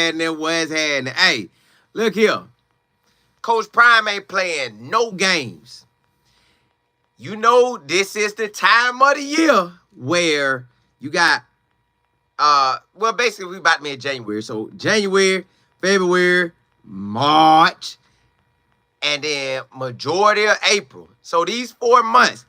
happening? What's happening? Hey, look here. Coach Prime ain't playing no games. You know this is the time of the year where you got, well, basically we about to be in January. So January, February, March, and then majority of April. So these 4 months,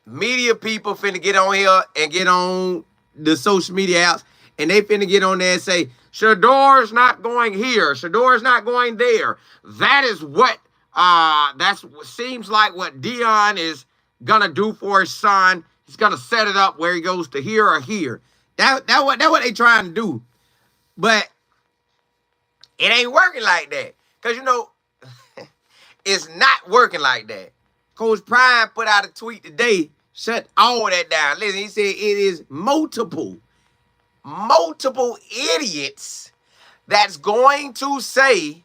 media people finna get on here and get on the social media apps, and they finna get on there and say, Shedeurs not going here, Shedeurs not going there. That is what, that's what seems like what Deion is gonna do for his son. He's gonna set it up where he goes to here or here. That what they trying to do. But it ain't working like that. Because, you know, it's not working like that. Coach Prime put out a tweet today, shut all that down. Listen, he said it is multiple idiots that's going to say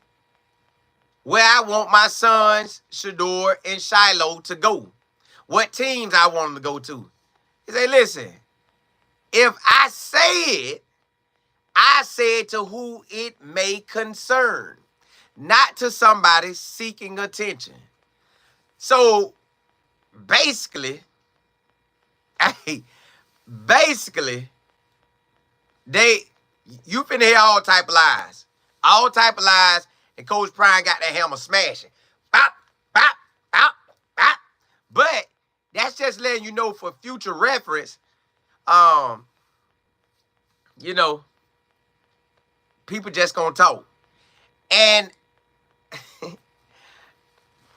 where I want my sons, Shedeur and Shiloh, to go. What teams I want them to go to. He said, listen, if I say it to who it may concern, not to somebody seeking attention. So, basically, you finna hear all type of lies. All type of lies, and Coach Prime got that hammer smashing. Bop, bop, bop, bop. But that's just letting you know for future reference, you know, people just gonna talk. And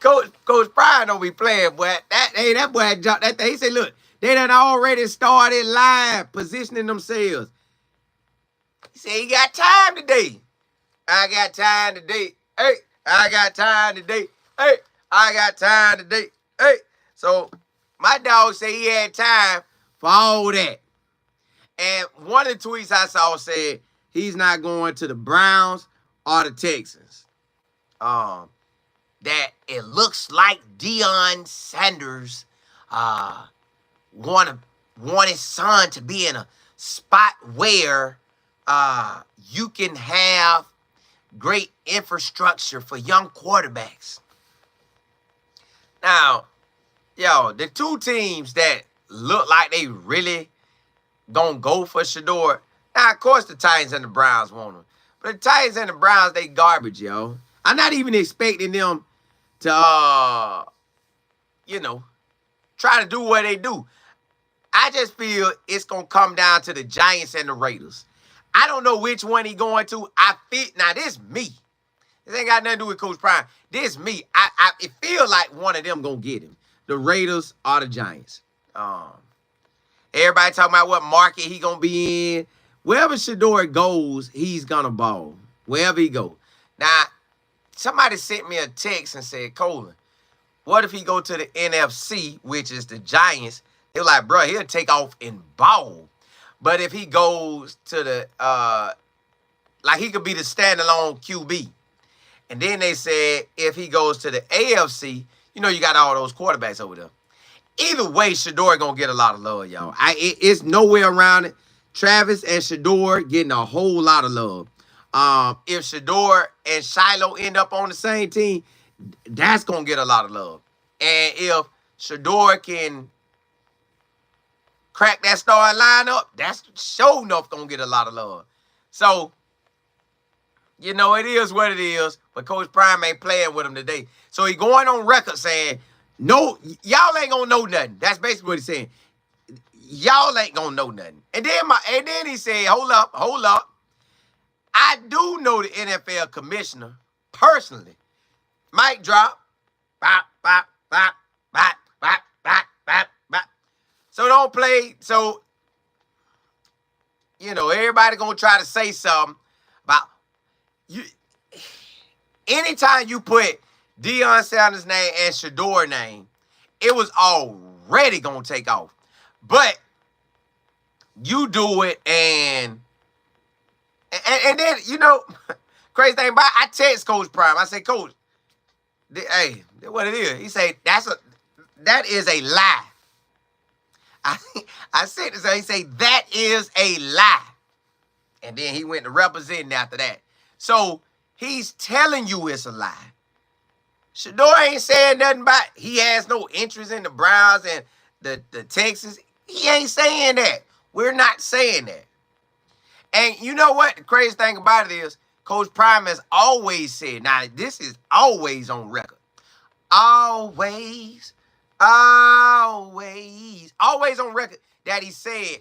Coach Prime don't be playing, boy. That boy jumped that thing. He said, look, they done already started live, positioning themselves. He said, he got time today. I got time today. Hey, I got time today. Hey, I got time today. Hey. So my dog said he had time for all that. And one of the tweets I saw said he's not going to the Browns or the Texans. That it looks like Deion Sanders want his son to be in a spot where you can have great infrastructure for young quarterbacks. Now, yo, the two teams that look like they really gonna go for Shedeur. Now, of course, the Titans and the Browns want him. But the Titans and the Browns, they garbage, yo. I'm not even expecting them to, you know, try to do what they do. I just feel it's going to come down to the Giants and the Raiders. I don't know which one he going to. Now, this me. This ain't got nothing to do with Coach Prime. This me. It feel like one of them going to get him. The Raiders or the Giants. Everybody talking about what market he going to be in. Wherever Shedeur goes, he's going to ball. Wherever he goes. Now, somebody sent me a text and said, Colin, what if he go to the NFC, which is the Giants? They're like, bro, he'll take off and ball. But if he goes to the, like he could be the standalone QB. And then they said, if he goes to the AFC, you know, you got all those quarterbacks over there. Either way, Shedeur going to get a lot of love, y'all. It's no way around it. Travis and Shedeur getting a whole lot of love. If Shedeur and Shiloh end up on the same team, that's going to get a lot of love. And if Shedeur can crack that starting lineup, that's sure enough going to get a lot of love. So, you know, it is what it is, but Coach Prime ain't playing with him today. So he going on record saying, no, y'all ain't going to know nothing. That's basically what he's saying. Y'all ain't going to know nothing. And then he said, hold up. I do know the NFL commissioner personally. Mic drop. Bop, bop, bop, bop, bop, bop, bop, bop. So don't play. So, you know, everybody going to try to say something about you. Anytime you put Deion Sanders' name and Shedeur name, it was already going to take off. But you do it and then, you know, crazy thing about it, I text Coach Prime. I say, Coach, hey, what it is. He say, that is a lie. I said this, he say, that is a lie. And then he went to representing after that. So he's telling you it's a lie. Shedeur ain't saying nothing about he has no interest in the Browns and the Texans. He ain't saying that. We're not saying that. And you know what? The crazy thing about it is, Coach Prime has always said, now this is always on record. Always on record that he said,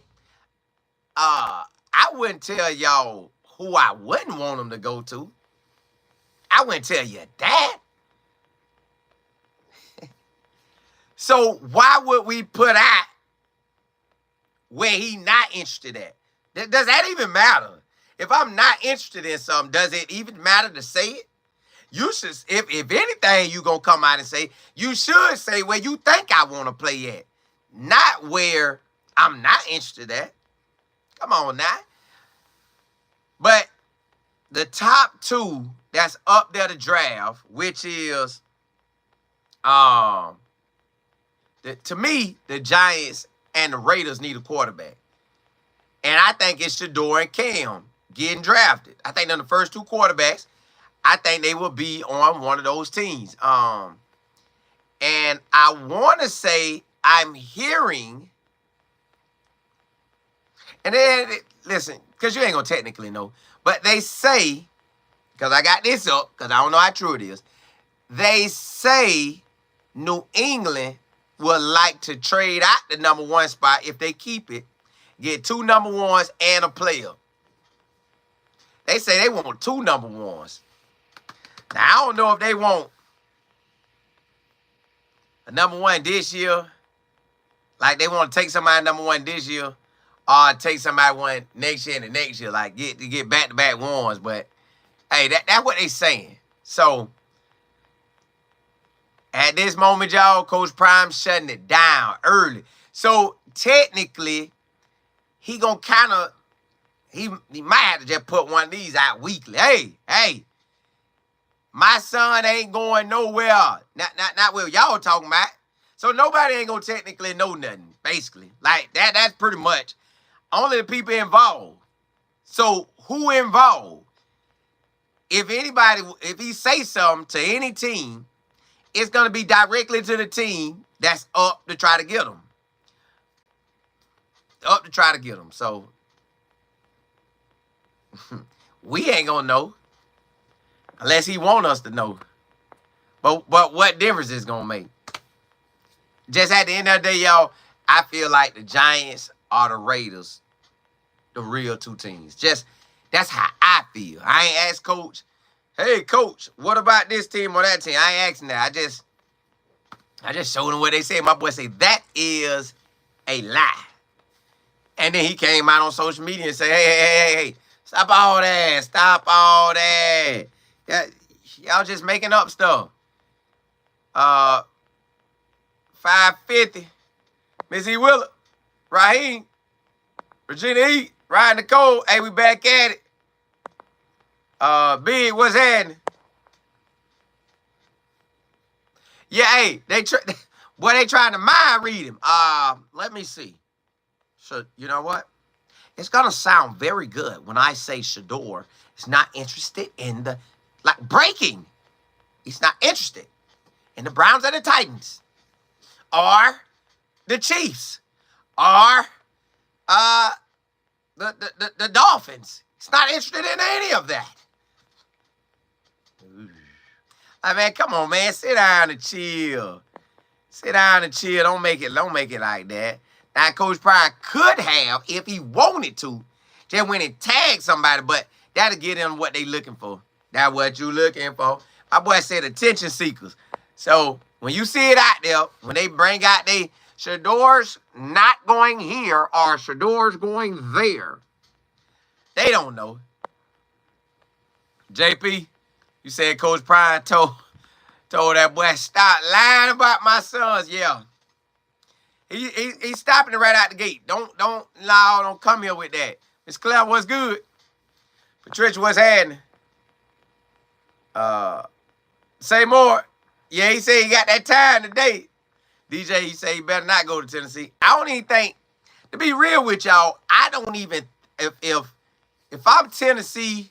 I wouldn't tell y'all who I wouldn't want him to go to. I wouldn't tell you that. So why would we put out where he not interested at? Does that even matter? If I'm not interested in something, does it even matter to say it? You should, if anything you gonna come out and say, you should say where you think I want to play at, not where I'm not interested at. Come on now. But the top two that's up there to draft, which is, to me, the Giants and the Raiders need a quarterback. And I think it's Shedeur and Cam getting drafted. I think they're the first two quarterbacks. I think they will be on one of those teams. And I want to say I'm hearing, and then, listen, because you ain't going to technically know, but they say, because I got this up, because I don't know how true it is, they say New England would like to trade out the number one spot if they keep it, get 2 number ones and a player. They say they want 2 number ones. Now, I don't know if they want a number one this year, like they want to take somebody number one this year, or take somebody one next year and the next year, like get back-to-back ones. But, hey, that's what they saying. So, at this moment, y'all, Coach Prime shutting it down early. So, technically, he gonna kind of, he might have to just put one of these out weekly. Hey, my son ain't going nowhere. Not where y'all talking about. So nobody ain't gonna technically know nothing, basically. Like, that's pretty much only the people involved. So who involved? If he say something to any team, it's gonna be directly to the team that's up to try to get them. So we ain't gonna know unless he want us to know. But what difference is gonna make? Just at the end of the day, y'all, I feel like the Giants are the Raiders, the real two teams. Just that's how I feel. I ain't asked Coach, hey Coach, what about this team or that team? I ain't asking that. I just showed him what they said. My boy said that is a lie. And then he came out on social media and said, hey, stop all that. Yeah, y'all just making up stuff. 550. Missy Willer, Raheem, Regina E, Ryan Nicole. Hey, we back at it. Big, what's happening? Yeah, hey, they trying to mind read him. Let me see. So, you know what? It's going to sound very good when I say Shedeur is not interested in the, like, breaking. He's not interested in the Browns and the Titans or the Chiefs or the Dolphins. He's not interested in any of that. I mean, come on, man. Sit down and chill. Don't make it like that. Now, Coach Prime could have, if he wanted to, just went and tagged somebody, but that'll get him what they looking for. That's what you looking for. My boy said attention seekers. So, when you see it out there, when they bring out they Shedeur's not going here or Shedeur's going there, they don't know. JP, you said Coach Prime told that boy, stop lying about my sons. Yeah. He's stopping it right out the gate. Don't come here with that. Miss Claire, what's good? Patricia, what's happening? Say more. Yeah, he said he got that time today. DJ, he said he better not go to Tennessee. I don't even think, to be real with y'all, I don't even, if if I'm Tennessee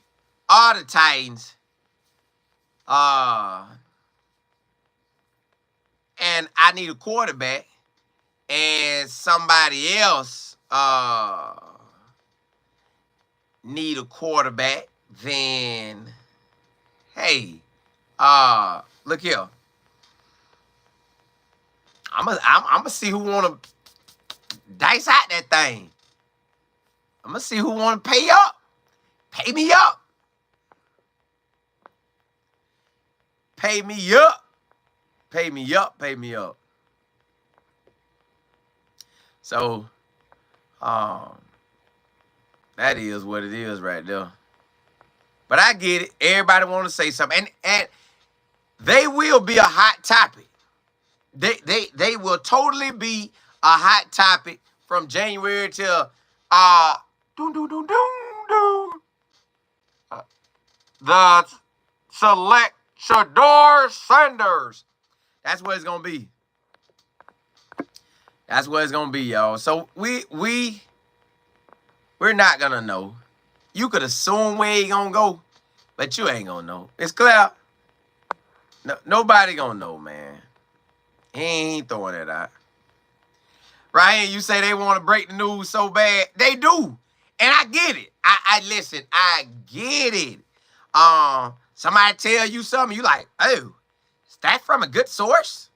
or the Titans, and I need a quarterback, and somebody else need a quarterback, then hey, look here. I'm gonna see who wanna dice out that thing. I'm gonna see who wanna pay up. Pay me up. Pay me up. Pay me up. Pay me up. So, that is what it is right there. But I get it. Everybody want to say something, and they will be a hot topic. They will totally be a hot topic from January till the select Shedeurs Sanders. That's what it's gonna be. That's what it's gonna be, y'all. So we're not gonna know. You could assume where he gonna go, but you ain't gonna know. It's clear. No, nobody gonna know, man. He ain't throwing it out. Right here, you say they want to break the news so bad. They do. And I get it. I listen, I get it. Somebody tell you something, you like, oh, is that from a good source?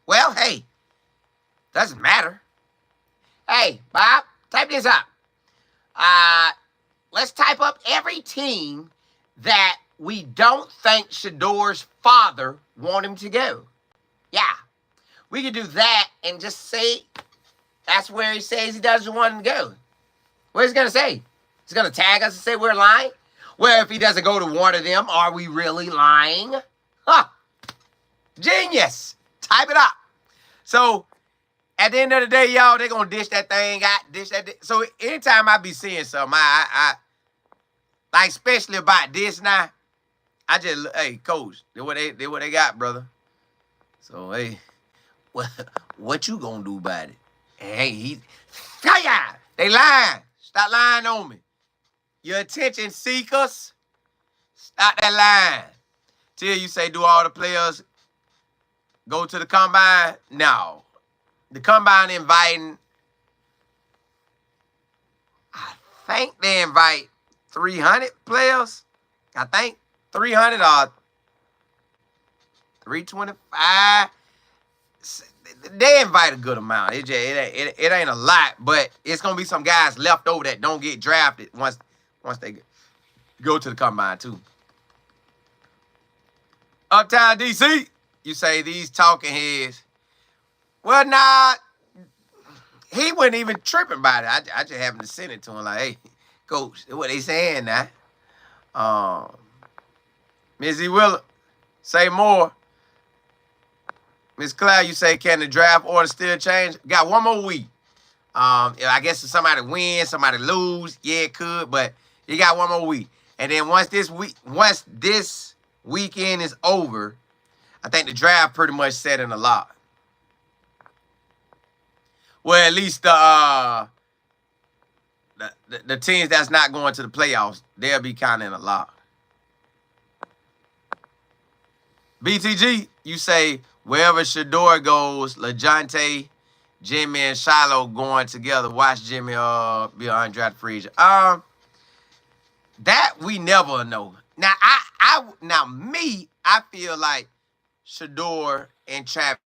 Well, hey, doesn't matter. Hey, Bob, type this up. Let's type up every team that we don't think Shedeurs' father want him to go. Yeah. We could do that and just say that's where he says he doesn't want him to go. What is he going to say? He's going to tag us and say we're lying? Well, if he doesn't go to one of them, are we really lying? Huh. Genius. Type it up. So, at the end of the day, y'all, they're going to dish that thing out. So, anytime I be seeing something, I like, especially about this now, I just, hey, coach, they what they got, brother. So, hey, what you gonna do about it? Hey, they lying. Stop lying on me. Your attention seekers, stop that lying. Till you say, do all the players go to the combine? No. The combine inviting, I think they invite 300 players. I think 300 or 325. They invite a good amount. It ain't a lot, but it's gonna be some guys left over that don't get drafted once they go to the combine too. Uptown DC, you say these talking heads. Well, nah, he wasn't even tripping about it. I just happened to send it to him like, hey, coach, what they saying now? Missy Willer, say more. Miss Cloud, you say, can the draft order still change? Got one more week. I guess if somebody wins, somebody lose, yeah, it could, but you got one more week. And then once this weekend is over, I think the draft pretty much set in a lot. Well, at least the teams that's not going to the playoffs, they'll be kind of in a lot. BTG, you say, wherever Shedeur goes, LeJounte, Jimmy, and Shiloh going together. Watch Jimmy be an undrafted free agent. That we never know. Now, I feel like Shedeur and Travis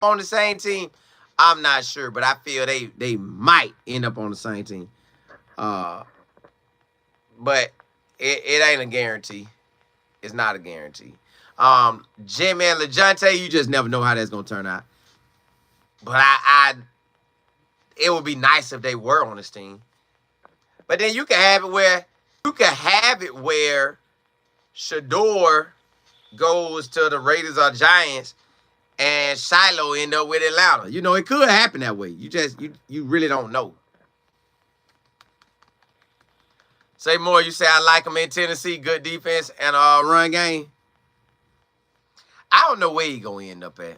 on the same team. I'm not sure, but I feel they might end up on the same team. But it ain't a guarantee. It's not a guarantee. Jimmy and LeJounte, you just never know how that's gonna turn out. But it would be nice if they were on this team. But then you can have it where Shedeur goes to the Raiders or Giants and Shiloh end up with Atlanta. You know, it could happen that way. You really don't know. Say more. You say, I like him in Tennessee. Good defense and run game. I don't know where he going to end up at.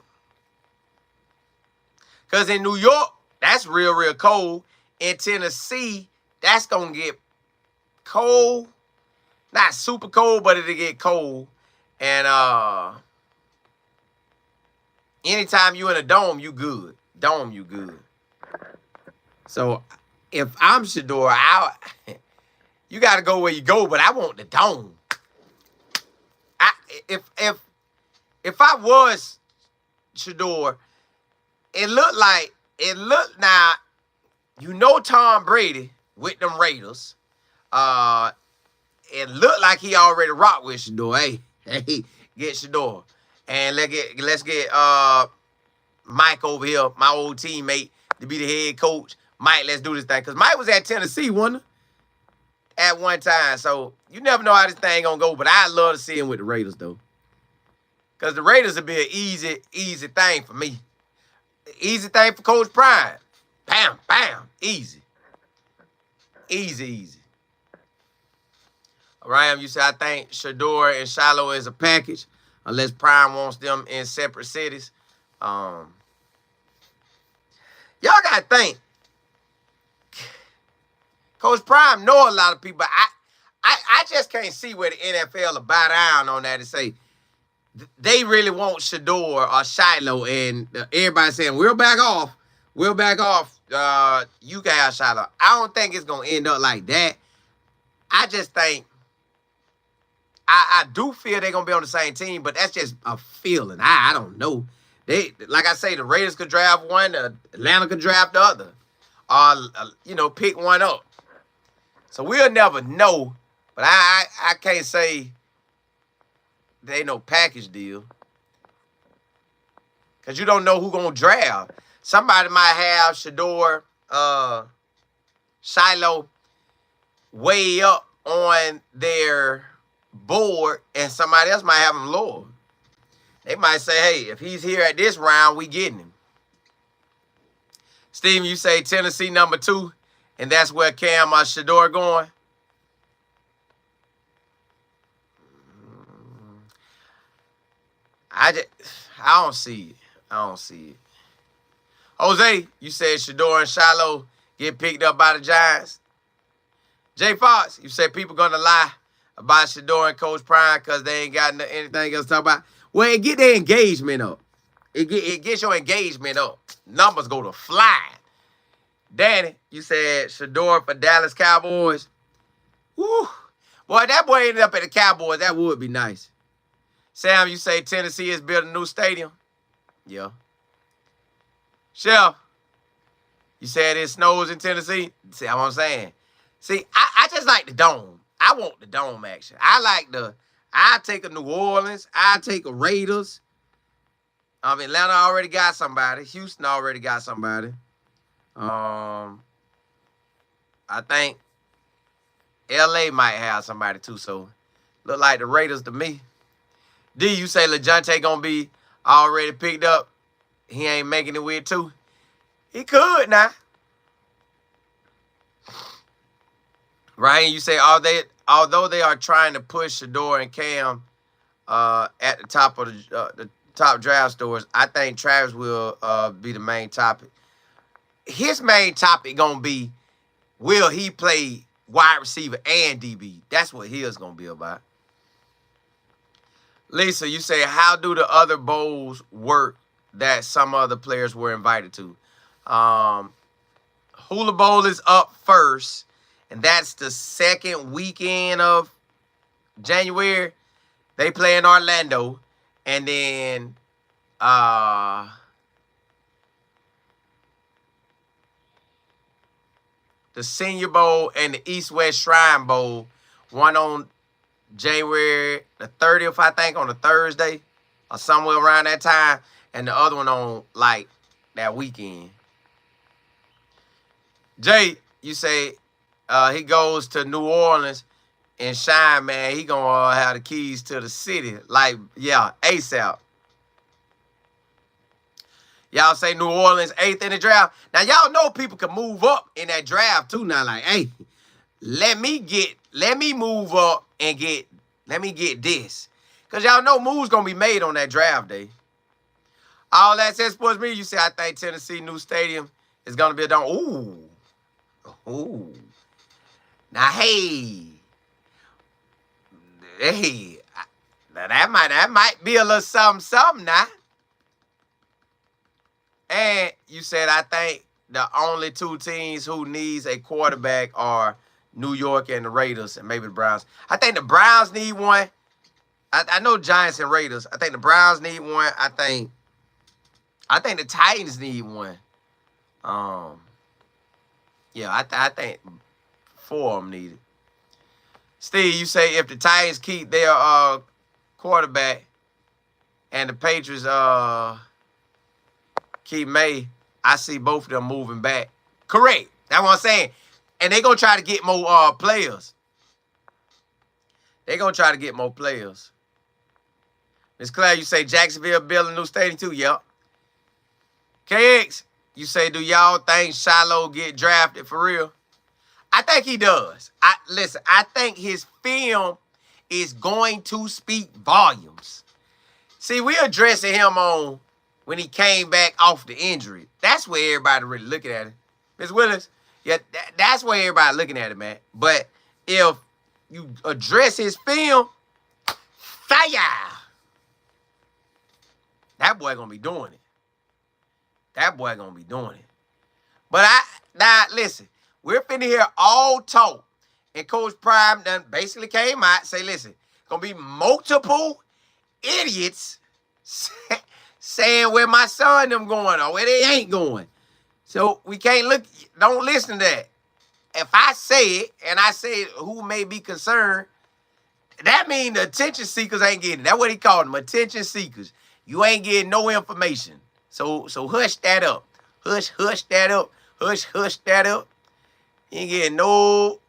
Because in New York, that's real, real cold. in Tennessee, that's going to get cold. Not super cold, but it'll get cold. And anytime you in a dome, you good. Dome, you good. So if I'm Shedeur, you got to go where you go, but I want the dome. If I was Shedeur, it looked now, Tom Brady with them Raiders. It looked like he already rocked with Shedeur. Hey, get Shedeur. And let's get Mike over here, my old teammate, to be the head coach. Mike, let's do this thing. Because Mike was at Tennessee, wasn't he? At one time. So you never know how this thing gonna go. But I'd love to see him with the Raiders, though. Because the Raiders would be an easy thing for me. Easy thing for Coach Prime. Bam, bam. Easy. Easy. Ryan, you said, I think Shedeur and Shiloh is a package, unless Prime wants them in separate cities. Y'all got to think. Coach Prime know a lot of people. I just can't see where the NFL will bow down on that and say, they really want Shedeur or Shiloh, and everybody saying, we'll back off. You guys, Shiloh. I don't think it's going to end up like that. I just think, I do feel they're going to be on the same team, but that's just a feeling. I don't know. Like I say, the Raiders could draft one, Atlanta could draft the other, or, pick one up. So we'll never know, but I can't say there ain't no package deal. Because you don't know who going to draft. Somebody might have Shedeur, Shiloh way up on their board, and somebody else might have him lower. They might say, hey, if he's here at this round, we getting him. Steven, you say Tennessee number 2, and that's where Cam or Shedeur going? I don't see it. Jose, you said Shedeur and Shiloh get picked up by the Giants. Jay Fox, you said people going to lie about Shedeur and Coach Prime because they ain't got anything else to talk about. Well, it get their engagement up. It gets your engagement up. Numbers go to flying. Danny, you said Shedeur for Dallas Cowboys. Woo. Boy, that boy ended up at the Cowboys. That would be nice. Sam, you say Tennessee is building a new stadium? Yeah. Chef, you said it snows in Tennessee? See what I'm saying? See, I just like the dome. I want the dome action. I take a New Orleans. I take a Raiders. Atlanta already got somebody. Houston already got somebody. I think LA might have somebody too, so look like the Raiders to me. D, you say LeJounte gonna be already picked up. He ain't making it with 2. He could now. Ryan, you say although they are trying to push Shedeur and Cam at the top of the top draft stores, I think Travis will be the main topic. His main topic gonna be, will he play wide receiver and DB? That's what his gonna be about. Lisa, you say, how do the other bowls work that some other players were invited to? Hula Bowl is up first, and that's the second weekend of January. They play in Orlando, and then the Senior Bowl and the East-West Shrine Bowl, one on January the 30th, I think, on a Thursday or somewhere around that time, and the other one on, like, that weekend. Jay, you say he goes to New Orleans and shine, man. He going to have the keys to the city. Like, yeah, ASAP. Y'all say New Orleans 8th in the draft. Now, y'all know people can move up in that draft, too. Now, like, hey, let me move up and let me get this. Because y'all know moves going to be made on that draft day. All that says Sports Media, you say, I think Tennessee new stadium is going to be a dome. Ooh. Ooh. Now, now that might be a little something now. And you said, I think the only two teams who needs a quarterback are New York and the Raiders, and maybe the Browns. I think the Browns need one. I know Giants and Raiders. I think the Browns need one. I think the Titans need one. Yeah, I think 4 of them need it. Steve, you say if the Titans keep their quarterback and the Patriots keep May, I see both of them moving back. Correct. That's what I'm saying. And they gonna try to get more players. They gonna try to get more players. Miss Claire, you say Jacksonville building a new stadium too? Yep. KX, you say, do y'all think Shiloh get drafted for real? I think he does. Listen, I think his film is going to speak volumes. See, we're addressing him on when he came back off the injury. That's where everybody really looking at it. Ms. Willis, yeah, that's where everybody looking at it, man. But if you address his film, fire! That boy gonna be doing it. That boy gonna be doing it. But now listen, we're finna hear all talk. And Coach Prime done basically came out, say, listen, gonna be multiple idiots saying where my son them going or where they ain't going. So we can't look, don't listen to that. If I say it, and I say who may be concerned, that means the attention seekers ain't getting it. That's what he called them, attention seekers. You ain't getting no information. So hush that up. Hush that up. Hush that up. You ain't getting no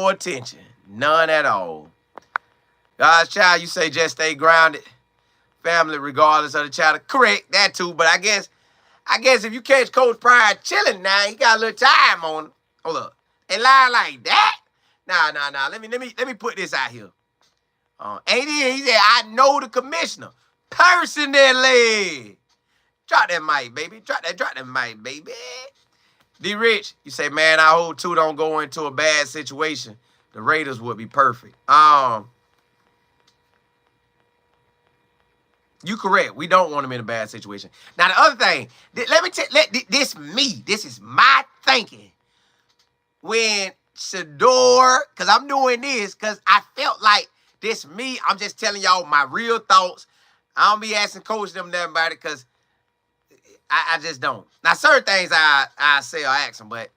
attention. None at all. God's child, you say just stay grounded. Family regardless of the child. Correct, that too. But I guess if you catch Coach Pride chilling now, he got a little time on him. Hold up. And lie like that? Nah. Let me put this out here. Ain't he said, I know the commissioner. Personally. Drop that mic, baby. Drop that mic, baby. D Rich, you say, man, I hope 2 don't go into a bad situation. The Raiders would be perfect. You correct. We don't want them in a bad situation. Now, the other thing, let me tell this is my thinking. When Shedeurs, because I'm doing this, because I felt like this me, I'm just telling y'all my real thoughts. I don't be asking coach them nothing about it because I just don't. Now, certain things I say or ask them, but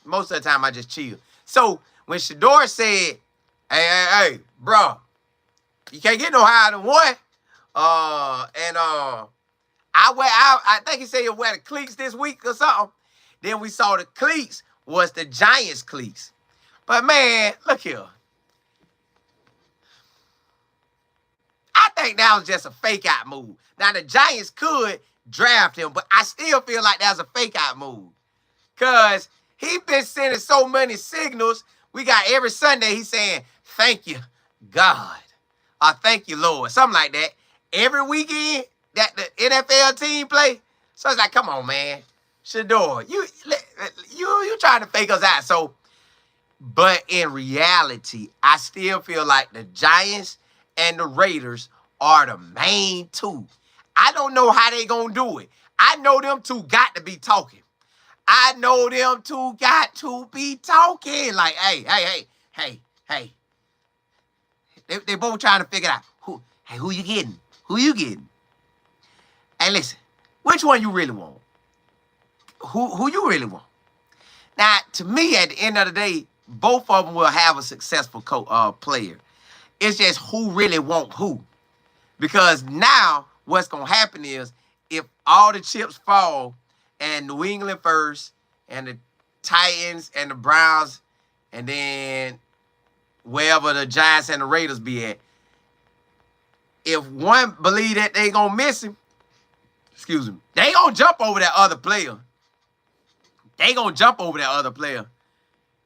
most of the time I just chill. So when Shedeurs said, hey, bro, you can't get no higher than 1. I think he said he wear the cleats this week or something. Then we saw the cleats was the Giants cleats. But man, look here. I think that was just a fake out move. Now the Giants could draft him, but I still feel like that was a fake out move. Cause he been sending so many signals. We got every Sunday he's saying, thank you, God. Or thank you, Lord. Something like that. Every weekend that the NFL team play. So it's like, come on, man. Shedeurs, you trying to fake us out. So, but in reality, I still feel like the Giants and the Raiders are the main 2. I don't know how they gonna do it. I know them 2 got to be talking. I know them 2 got to be talking. Like, hey. They both trying to figure out who you getting? Who you getting? Hey, listen, which one you really want? Who you really want? Now, to me, at the end of the day, both of them will have a successful player. It's just who really want who. Because now what's going to happen is if all the chips fall and New England first and the Titans and the Browns and then wherever the Giants and the Raiders be at, if one believe that they going to miss him, they going to jump over that other player.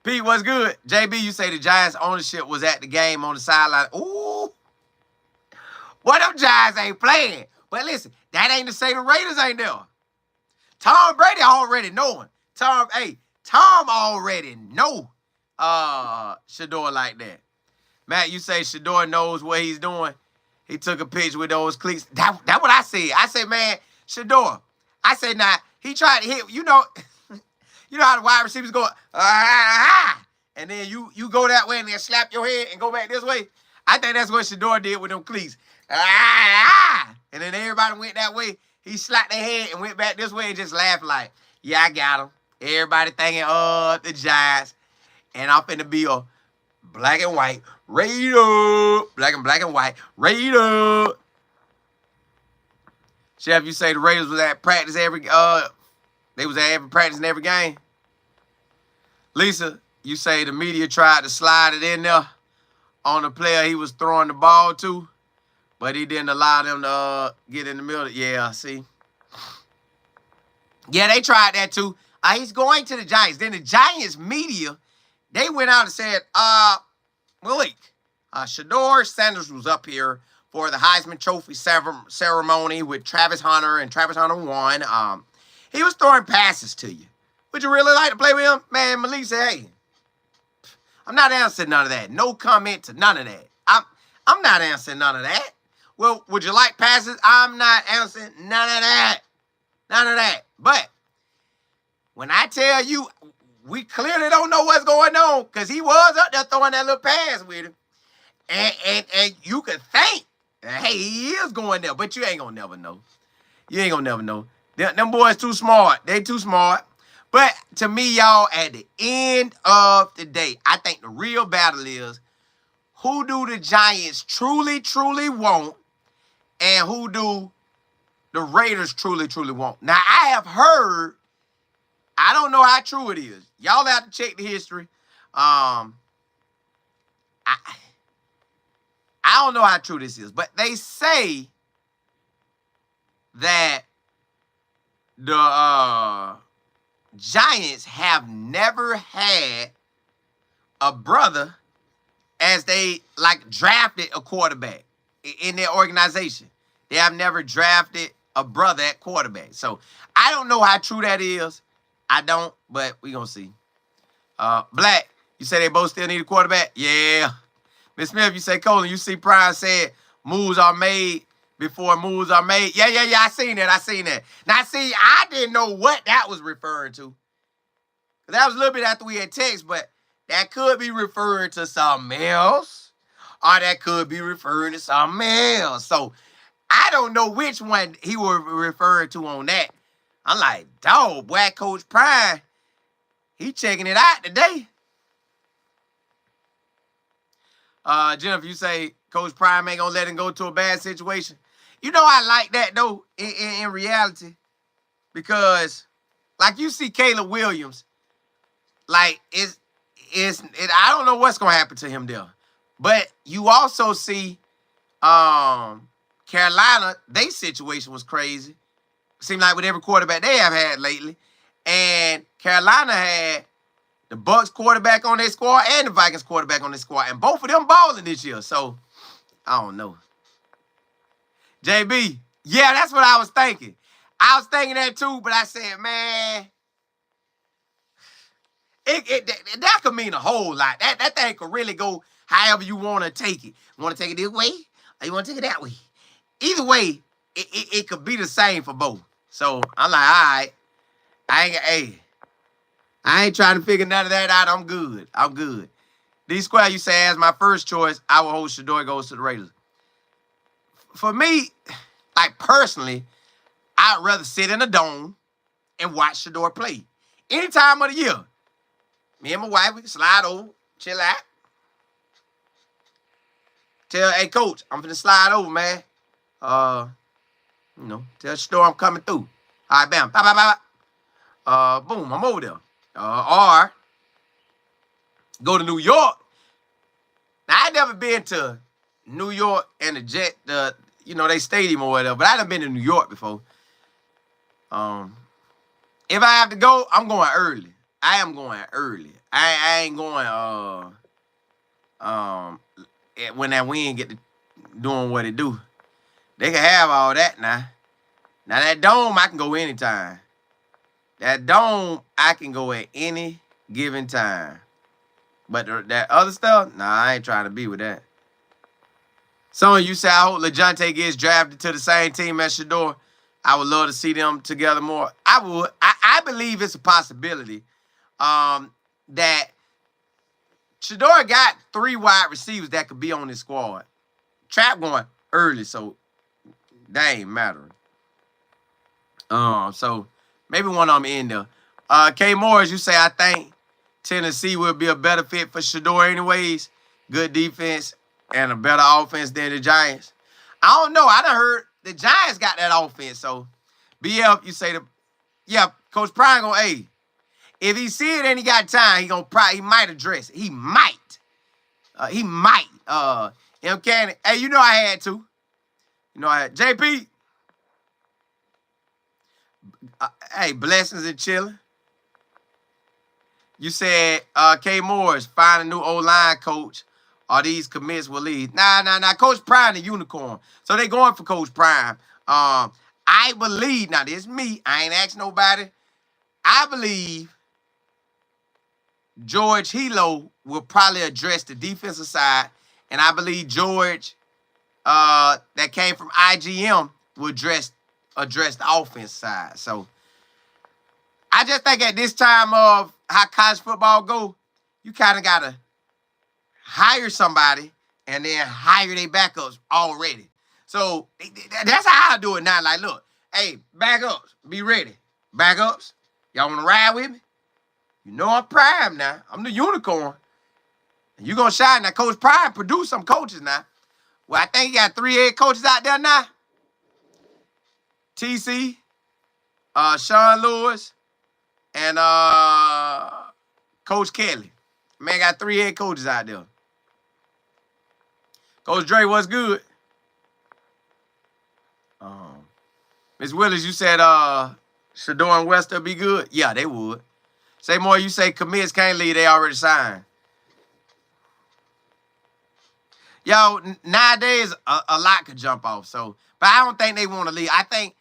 Pete, what's good? JB, you say the Giants ownership was at the game on the sideline. Ooh. What them Giants ain't playing. But listen, that ain't to say the Raiders ain't there. Tom Brady already knowing. Tom Tom already know Shedeur like that. Matt, you say Shedeur knows what he's doing. He took a picture with those cleats. That what I said. I said, man, Shedeur. I said, nah, he tried to hit, you know how the wide receivers go, and then you go that way and then slap your head and go back this way. I think that's what Shedeur did with them cleats. And then everybody went that way. He slapped their head and went back this way and just laughed like, yeah, I got him. Everybody thinking, the Giants. And I'm finna be a black and white Raider. Black and white Raider. Chef, you say the Raiders was at practice they was at every practice in every game. Lisa, you say the media tried to slide it in there on the player he was throwing the ball to, but he didn't allow them to get in the middle. Yeah, see. Yeah, they tried that too. He's going to the Giants. Then the Giants media, they went out and said, Malik, Shedeur Sanders was up here for the Heisman Trophy ceremony with Travis Hunter, and Travis Hunter won. He was throwing passes to you. Would you really like to play with him? Man, Malik said, hey, I'm not answering none of that. No comment to none of that. I'm not answering none of that. Well, would you like passes? I'm not answering none of that. None of that. But when I tell you, we clearly don't know what's going on because he was up there throwing that little pass with him. And you could think, hey, he is going there, but you ain't going to never know. You ain't going to never know. Them boys too smart. They too smart. But to me, y'all, at the end of the day, I think the real battle is who do the Giants truly, truly want and who do the Raiders truly, truly want. Now, I have heard, I don't know how true it is. Y'all have to check the history. I don't know how true this is, but they say that the Giants have never had a brother as they drafted a quarterback in their organization. They have never drafted a brother at quarterback. So I don't know how true that is. I don't, but we gonna see. Black, you say they both still need a quarterback? Yeah. Miss Smith, you say, Colin, you see Prime said moves are made before moves are made. Yeah. I seen that. Now, see, I didn't know what that was referring to. That was a little bit after we had text, but that could be referring to something else, or that could be referring to something else. So I don't know which one he was referring to on that. I'm like, dog, boy, Coach Prime, he checking it out today. Jennifer, you say Coach Prime ain't gonna let him go to a bad situation. You know I like that though in reality, because like you see Caleb Williams, like I don't know what's gonna happen to him there, but you also see Carolina, their situation was crazy. Seemed like with every quarterback they have had lately, and Carolina had the Bucks quarterback on their squad and the Vikings quarterback on their squad, and both of them balling this year. So I don't know. JB, yeah, that's what I was thinking. I was thinking that too, but I said, man, that could mean a whole lot. That thing could really go however you want to take it. You want to take it this way, or you want to take it that way? Either way, it could be the same for both. So I'm like, all right, I ain't trying to figure none of that out. I'm good. D-Square, you say, as my first choice, I will hold Shedeur goes to the Raiders. For me, like personally, I'd rather sit in a dome and watch Shedeur play. Any time of the year. Me and my wife, we can slide over, chill out. Tell, hey, coach, I'm finna slide over, man. Tell Shedeur I'm coming through. All right, bam, bye. Boom, I'm over there. Or go to New York. Now, I never been to New York and the Jet, they stadium or whatever, but I done been to New York before. If I have to go, I'm going early. I am going early. I ain't going when that wind get to doing what it do. They can have all that now. Now that dome, I can go anytime. That dome, I can go at any given time. But that other stuff, nah, I ain't trying to be with that. Some of you say, I hope LeJounte gets drafted to the same team as Shedeur. I would love to see them together more. I would. I believe it's a possibility that Shedeur got 3 wide receivers that could be on his squad. Trap going early, so that ain't mattering. So maybe one of them in there. K. Morris, you say, I think Tennessee will be a better fit for Shedeur anyways. Good defense and a better offense than the Giants. I don't know. I done heard the Giants got that offense. So, BF, you say Coach Prime gonna, hey, if he see it and he got time, he might address it. He might. He might. Cannon, hey, you know I had to. JP. Hey, blessings and chilling. You said K. Morris, find a new O-line coach. Or these commits will leave. Nah. Coach Prime the unicorn. So they going for Coach Prime. I believe, now this is me. I ain't asking nobody. I believe George Hilo will probably address the defensive side. And I believe George, that came from IGM, will address the offense side. So I just think at this time of how college football go, you kind of got to hire somebody and then hire their backups already. So that's how I do it now. Like, look, hey, backups, be ready. Backups, y'all want to ride with me? You know I'm Prime now. I'm the unicorn. And you going to shine. Now, Coach Prime produced some coaches now. Well, I think he got 3 head coaches out there now. TC, Sean Lewis, and Coach Kelly. Man got 3 head coaches out there. Coach Dre, what's good? Ms. Willis, you said Shedeur and Wester be good? Yeah, they would. Say more, you say commits can't leave, they already signed. Yo, nowadays, a lot could jump off. So, but I don't think they want to leave. I think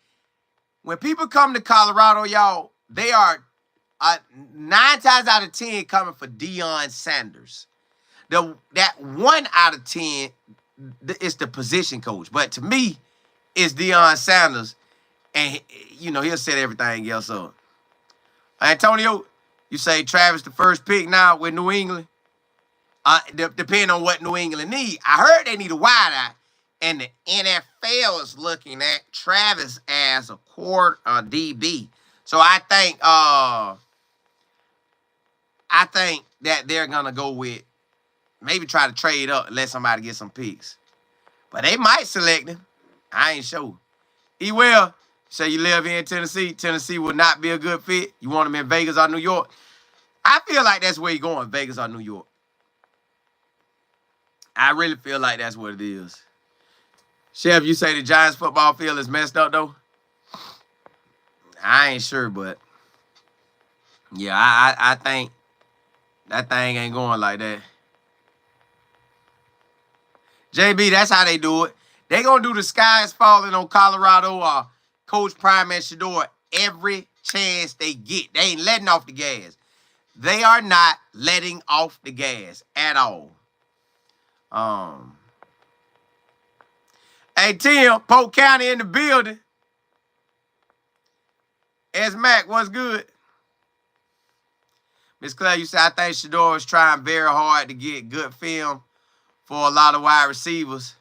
when people come to Colorado, y'all, they are 9 times out of 10 coming for Deion Sanders. That 1 out of 10 is the position coach. But to me, it's Deion Sanders. And, he'll set everything else up. Antonio, you say Travis the first pick now with New England? Depending on what New England need. I heard they need a wideout. And the NFL is looking at Travis as a DB. So I think that they're going to go with maybe try to trade up and let somebody get some picks. But they might select him. I ain't sure. Well, say you live here in Tennessee. Tennessee would not be a good fit. You want him in Vegas or New York? I feel like that's where you're going, Vegas or New York. I really feel like that's what it is. Chef, you say the Giants football field is messed up, though? I ain't sure, but yeah, I think that thing ain't going like that. JB, that's how they do it. They going to do the skies falling on Colorado or Coach Prime and Shedeur every chance they get. They ain't letting off the gas. They are not letting off the gas at all. Hey, Tim, Polk County in the building. S. Mac, what's good? Miss Claire, you said, I think Shedeur was trying very hard to get good film for a lot of wide receivers.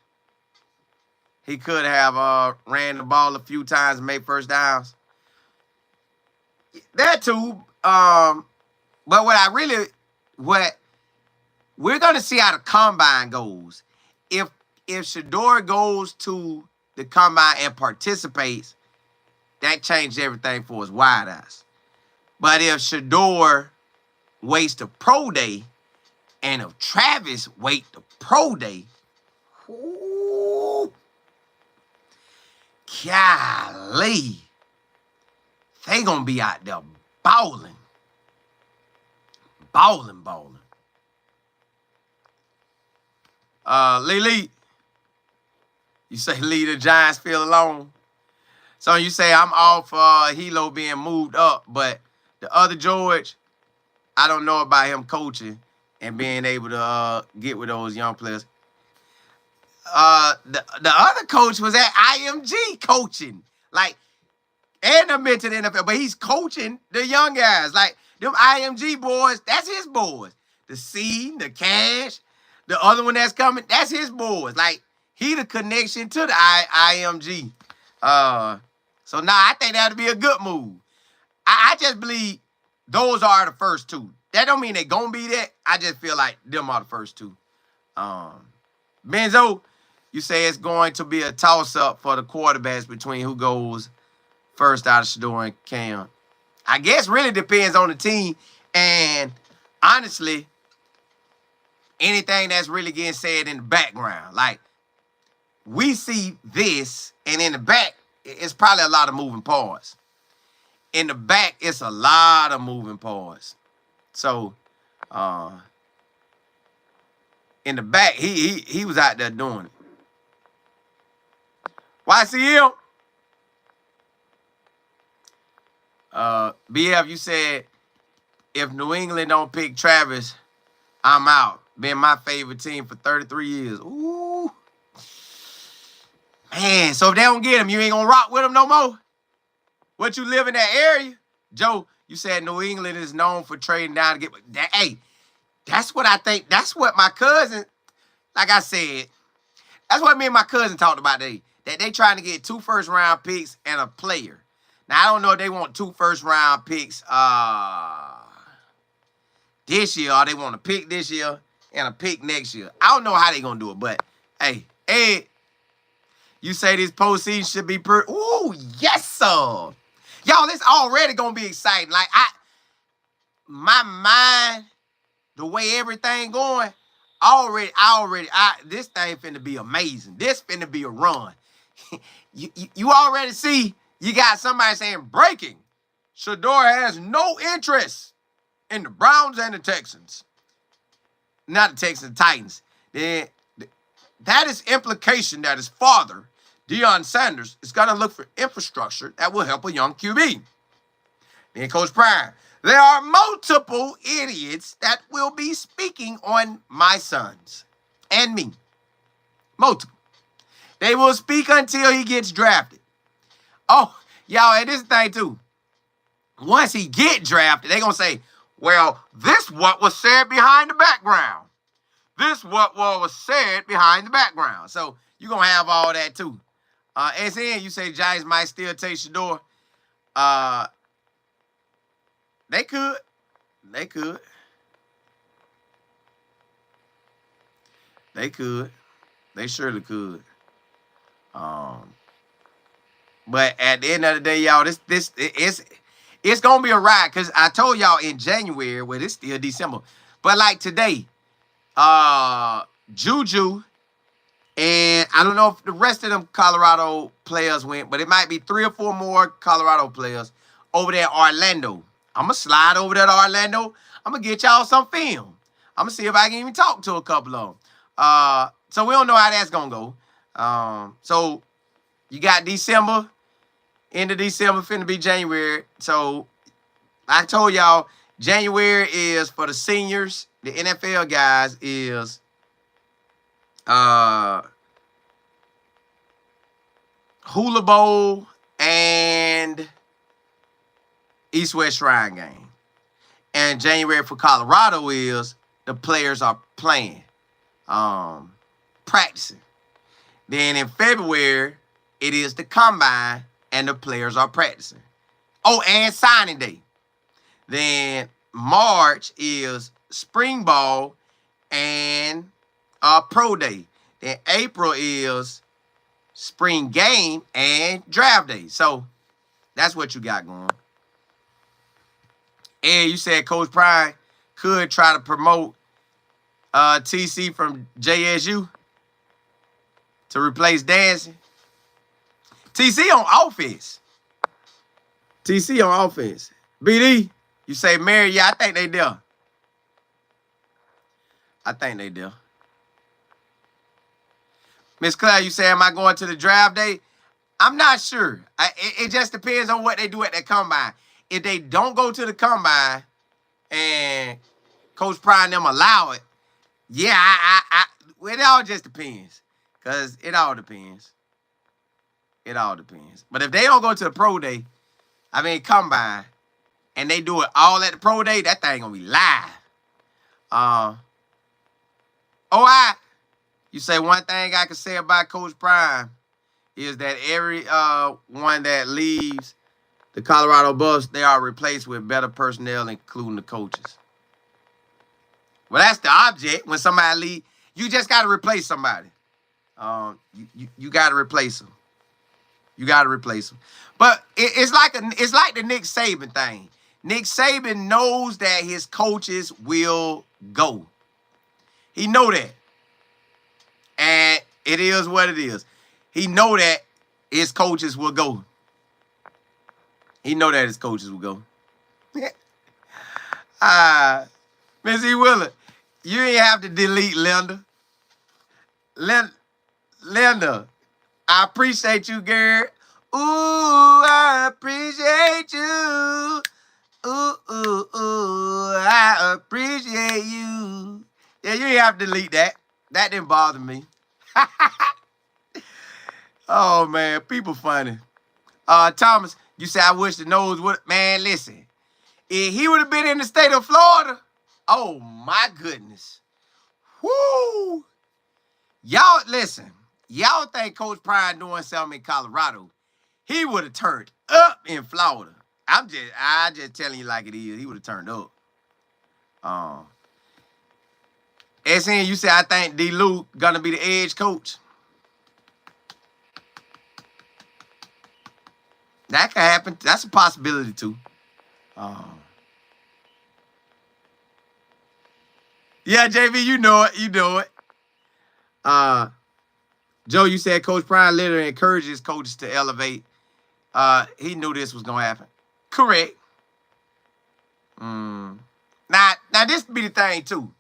He could have ran the ball a few times and made first downs. That too. But what we're going to see how the combine goes. If Shedeur goes to the combine and participates, that changed everything for his wideouts. But if Shedeur waits the pro day, and if Travis wait the pro day, golly, they gonna be out there balling. Lily, you say leave the Giants feel alone. So you say I'm all for Hilo being moved up, but the other George, I don't know about him coaching and being able to get with those young players. The other coach was at IMG coaching, like, and I mentioned NFL, but he's coaching the young guys. Like, them IMG boys, that's his boys. The C, the Cash, the other one that's coming, that's his boys. Like, he the connection to the IMG. So now I think that'd be a good move. I just believe those are the first two. That don't mean they gonna be that. I just feel like them are the first two. Benzo, you say it's going to be a toss-up for the quarterbacks between who goes first out of Shedeurs and Cam. I guess really depends on the team. And honestly, anything that's really getting said in the background. Like, we see this, and in the back, it's probably a lot of moving parts. In the back, it's a lot of moving parts. So, in the back, he was out there doing it. YCL? BF, you said, if New England don't pick Travis, I'm out. Been my favorite team for 33 years. Ooh. Man, so if they don't get him, you ain't gonna rock with him no more? What, you live in that area? Joe, you said New England is known for trading down to get... Hey, that's what I think. That's what my cousin... Like I said, that's what me and my cousin talked about today. That they trying to get 2 first-round picks and a player. Now, I don't know if they want 2 first-round picks this year, or they want a pick this year and a pick next year. I don't know how they going to do it, but, hey, Ed, you say this postseason should be ooh, yes, sir. Y'all, it's already going to be exciting. Like, my mind, the way everything going, this thing finna be amazing. This finna be a run. You already see, you got somebody saying, breaking. Shedeurs has no interest in the Browns and the Texans. Not the Texans, the Titans. That is implication that his father, Deion Sanders, is going to look for infrastructure that will help a young QB. Then Coach Prime, there are multiple idiots that will be speaking on my sons and me. Multiple. They will speak until he gets drafted. Oh, y'all, and this thing too. Once he get drafted, they going to say, well, this what was said behind the background. This what was said behind the background. So you're going to have all that too. SN, you say Giants might still take Shedeurs. They could. They could. They could. They surely could. But at the end of the day, y'all, it's gonna be a ride. Cause I told y'all in January, well, it's still December. But like today, Juju, and I don't know if the rest of them Colorado players went, but it might be 3 or 4 more Colorado players over there in Orlando. I'm going to slide over there to Orlando. I'm going to get y'all some film. I'm going to see if I can even talk to a couple of them. So we don't know how that's going to go. So you got December, end of December, finna be January. So I told y'all, January is for the seniors. The NFL guys is Hula Bowl and East-West Shrine game. And January for Colorado is the players are playing, practicing. Then in February, it is the combine and the players are practicing. Oh, and signing day. Then March is spring ball and pro day. Then April is spring game and draft day. So that's what you got going. And you said Coach Prime could try to promote TC from JSU to replace Dancing. TC on offense. TC on offense. BD, you say Mary, yeah, I think they there. I think they there. Miss Claire, you say, am I going to the draft day? I'm not sure. It just depends on what they do at that combine. If they don't go to the combine and Coach Prime and them allow it, yeah, well, it all just depends. Because it all depends. It all depends. But if they don't go to the pro day, combine, and they do it all at the pro day, that thing gonna be live. You say one thing I can say about Coach Prime is that every one that leaves the Colorado Buffs, they are replaced with better personnel, including the coaches. Well, that's the object. When somebody leaves, you just got to replace somebody. You got to replace them. You got to replace them. But it's like the Nick Saban thing. Nick Saban knows that his coaches will go. He know that. And it is what it is. He know that his coaches will go. He know that his coaches will go. Miss E. Willard, you ain't have to delete Linda. Linda, I appreciate you, girl. Ooh, I appreciate you. Ooh, I appreciate you. Yeah, you ain't have to delete that. That didn't bother me. Oh, man, people funny. Thomas, you say I wish the nose would. Man, listen. If he would have been in the state of Florida, oh, my goodness. Whoo. Y'all, listen. Y'all think Coach Prime doing something in Colorado. He would have turned up in Florida. I just telling you like it is. He would have turned up. SN, you say I think D. Luke gonna be the edge coach. That could happen. That's a possibility too. Yeah, JV, you know it. You know it. Joe, you said Coach Prime literally encourages coaches to elevate. He knew this was gonna happen. Correct. Now this be the thing too.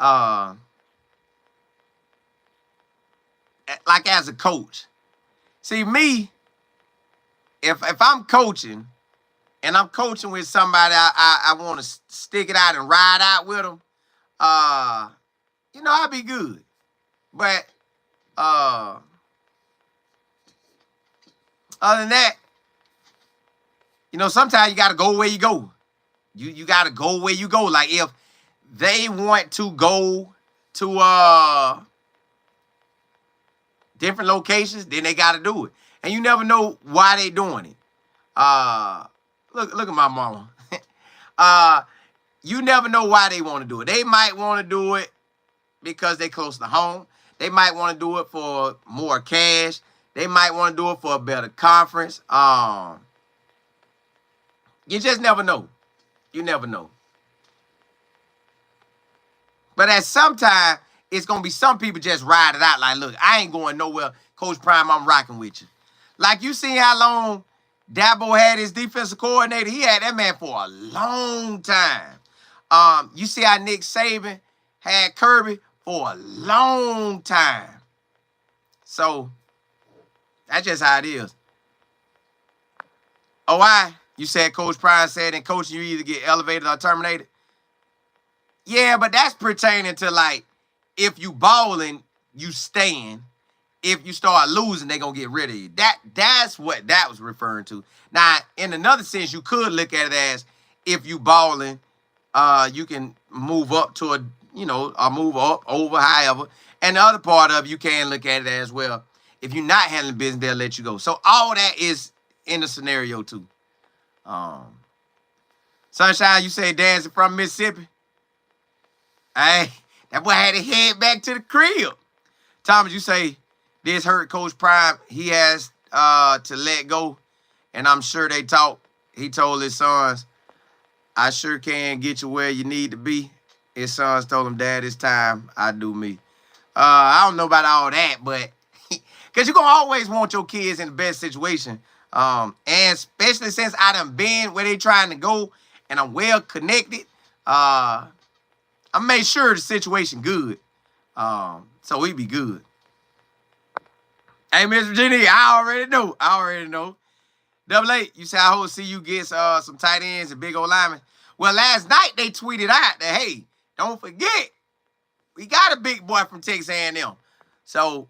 Like as a coach, see me. If I'm coaching, and I'm coaching with somebody I want to stick it out and ride out with them, I'll be good. But other than that, sometimes you got to go where you go. You got to go where you go. Like if they want to go to different locations, then they got to do it. And you never know why they doing it. Look at my mama. You never know why they want to do it. They might want to do it because they close to home. They might want to do it for more cash. They might want to do it for a better conference. You just never know. You never know. But at some time, it's going to be some people just ride it out like, look, I ain't going nowhere. Coach Prime, I'm rocking with you. Like you see how long Dabo had his defensive coordinator. He had that man for a long time. You see how Nick Saban had Kirby for a long time. So that's just how it is. You said Coach Prime said in coaching you either get elevated or terminated. Yeah, but that's pertaining to like if you balling, you staying. If you start losing, they're going to get rid of you. That's what that was referring to. Now, in another sense, you could look at it as if you balling, you can move up to or move up, over, however. And the other part of you can look at it as well. If you're not handling business, they'll let you go. So all that is in the scenario too. Sunshine, you say dancing from Mississippi? Hey, that boy had to head back to the crib. Thomas, you say this hurt Coach Prime. He has to let go. And I'm sure they talk. He told his sons, I sure can get you where you need to be. His sons told him, Dad, it's time. I do me. I don't know about all that, but because you're going to always want your kids in the best situation. And especially since I done been where they trying to go and I'm well connected, I made sure the situation good. So we be good. Hey, Miss Virginia, I already know. I already know. Double A, you say I hope to see you get some tight ends and big old linemen. Well, last night they tweeted out that, hey, don't forget, we got a big boy from Texas A&M. So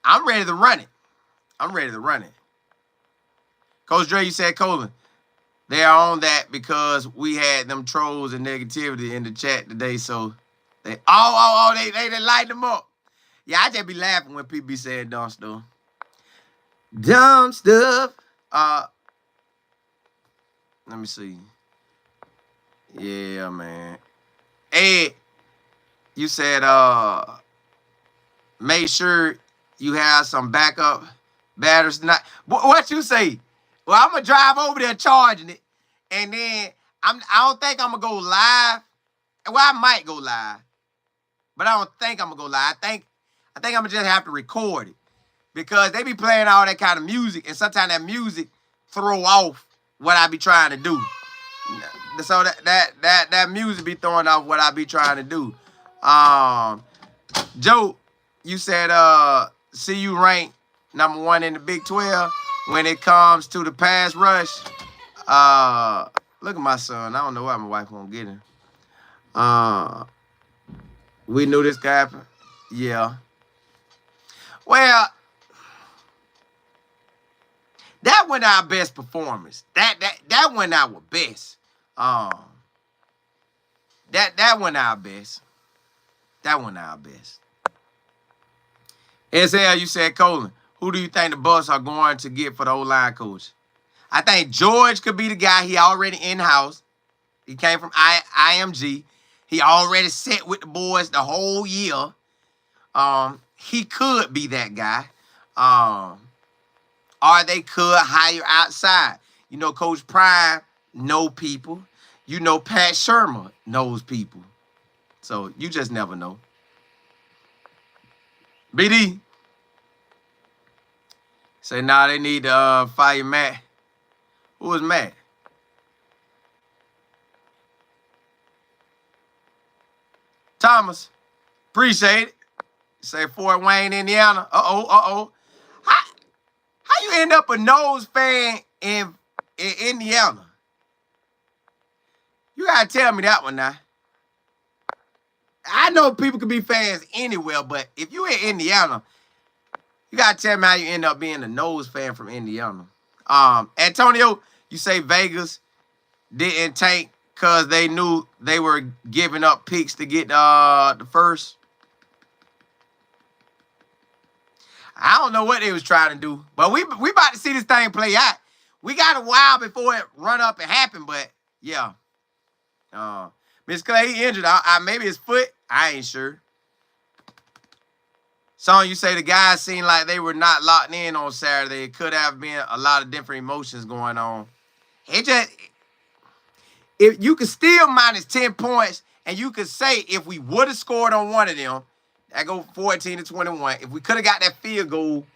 I'm ready to run it. I'm ready to run it. Coach Dre, you said, Colin, they are on that because we had them trolls and negativity in the chat today. So they they light them up. Yeah, I just be laughing when people be saying dumb stuff. Dumb stuff. Let me see. Yeah, man. Ed, you said make sure you have some backup batters tonight. What you say? Well, I'm gonna drive over there charging it, and then I don't think I'm gonna go live. Well, I might go live, but I don't think I'm gonna go live. I think I'm gonna just have to record it because they be playing all that kind of music, and sometimes that music throw off what I be trying to do. So that music be throwing off what I be trying to do. Joe, you said CU ranked #1 in the Big 12 when it comes to the pass rush. Look at my son. I don't know why my wife won't get him. We knew this guy happened. Yeah. Well, that wasn't our best performance. That wasn't our best. That wasn't our best. That wasn't our best. SL, you said, Colin, who do you think the Bucks are going to get for the O-line coach? I think George could be the guy. He already in-house. He came from IMG. He already set with the boys the whole year. He could be that guy. Or they could hire outside. You know, Coach Prime know people. You know, Pat Shermer knows people. So you just never know. BD. Say, nah, they need to fire Matt. Who is Matt? Thomas. Appreciate it. Say Fort Wayne, Indiana. Uh-oh. How you end up a Nose fan in Indiana? You gotta tell me that one now. I know people can be fans anywhere, but if you in Indiana, you gotta tell me how you end up being a Nose fan from Indiana. Antonio, you say Vegas didn't tank because they knew they were giving up picks to get the first. I don't know what they was trying to do, but we about to see this thing play out. We got a while before it run up and happen, but yeah. Miss Clay, he injured. Maybe his foot. I ain't sure. Son, you say the guys seemed like they were not locked in on Saturday. It could have been a lot of different emotions going on. If you could steal minus 10 points, and you could say if we would have scored on one of them, that go 14-21. If we could have got that field goal,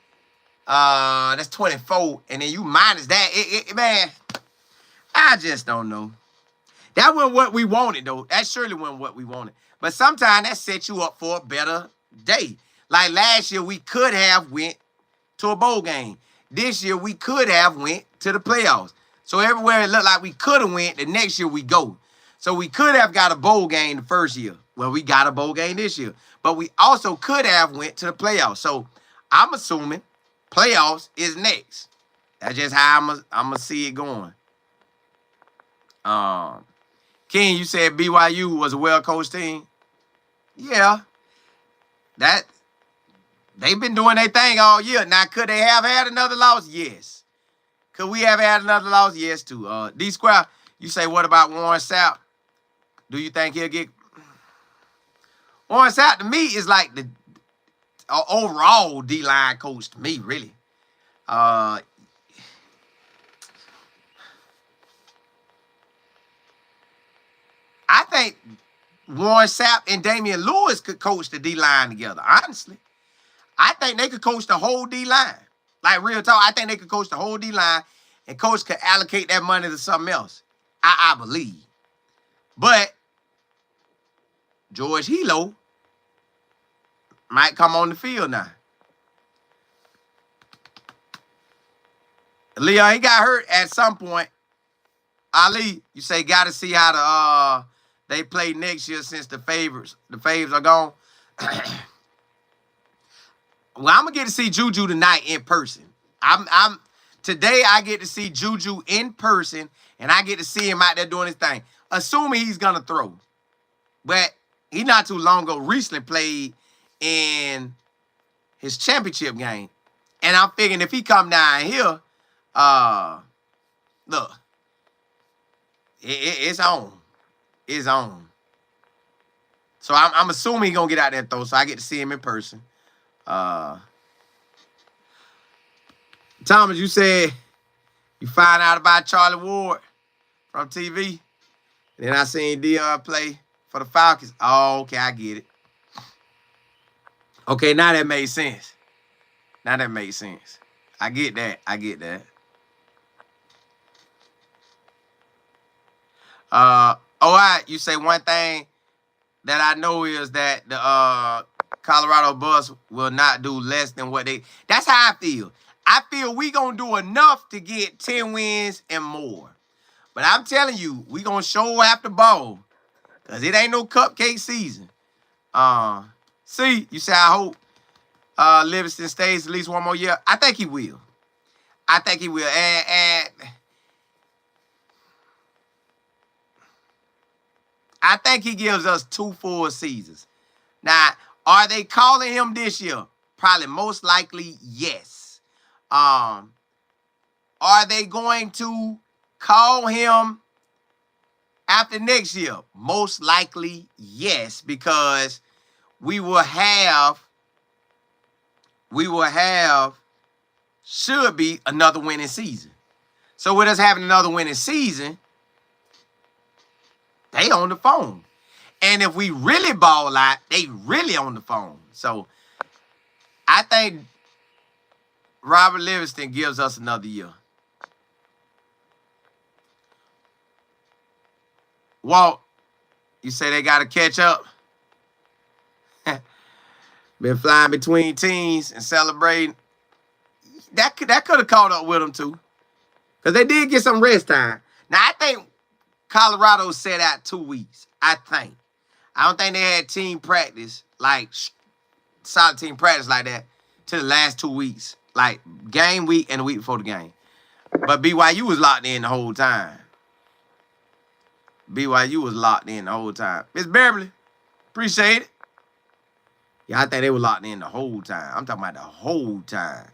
that's 24, and then you minus that, man, I just don't know. That wasn't what we wanted, though. That surely wasn't what we wanted. But sometimes that sets you up for a better day. Like last year, we could have went to a bowl game. This year, we could have went to the playoffs. So everywhere it looked like we could have went, the next year we go. So we could have got a bowl game the first year. Well, we got a bowl game this year. But we also could have went to the playoffs. So I'm assuming playoffs is next. That's just how I'm going to see it going. King, you said BYU was a well-coached team. Yeah. They've been doing their thing all year. Now, could they have had another loss? Yes. Could we have had another loss? Yes, too. D-Square, you say, what about Warren Sapp? Do you think he'll get... Warren Sapp, to me, is like the overall D-line coach to me, really. I think Warren Sapp and Damian Lewis could coach the D-line together, honestly. I think they could coach the whole D-line. Like, real talk, I think they could coach the whole D-line, and coach could allocate that money to something else. I believe. But George Hilo might come on the field now. Leon, he got hurt at some point. Ali, you say got to see how they play next year since the faves are gone. Well, I'm gonna get to see Juju tonight in person. Today I get to see Juju in person, and I get to see him out there doing his thing. Assuming he's gonna throw. But he not too long ago recently played in his championship game. And I'm figuring if he come down here, look, it's on. It's on. So I'm assuming he's gonna get out there and throw, so I get to see him in person. Thomas, you said you find out about Charlie Ward from TV. Then I seen Deion play for the Falcons. Oh, okay, I get it. Okay, now that made sense. Now that makes sense. I get that. I get that. All right, you say one thing that I know is that the Colorado Buffs will not do less than what they... That's how I feel. I feel we going to do enough to get 10 wins and more. But I'm telling you, we going to show after ball. Because it ain't no cupcake season. See, you say, I hope Livingston stays at least one more year. I think he will. I think he will. And I think he gives us 2 full seasons. Now, are they calling him this year? Probably most likely, yes. Are they going to call him after next year? Most likely, yes, because we will have should be another winning season. So with us having another winning season, they on the phone. And if we really ball out, they really on the phone. So I think Robert Livingston gives us another year. Walt, you say they got to catch up? Been flying between teams and celebrating. That could have caught up with them too. Because they did get some rest time. Now, I think Colorado set out 2 weeks. I think. I don't think they had team practice, like solid team practice like that, till the last 2 weeks. Like game week and the week before the game. But BYU was locked in the whole time. BYU was locked in the whole time. Miss Beverly, appreciate it. Yeah, I think they were locked in the whole time. I'm talking about the whole time.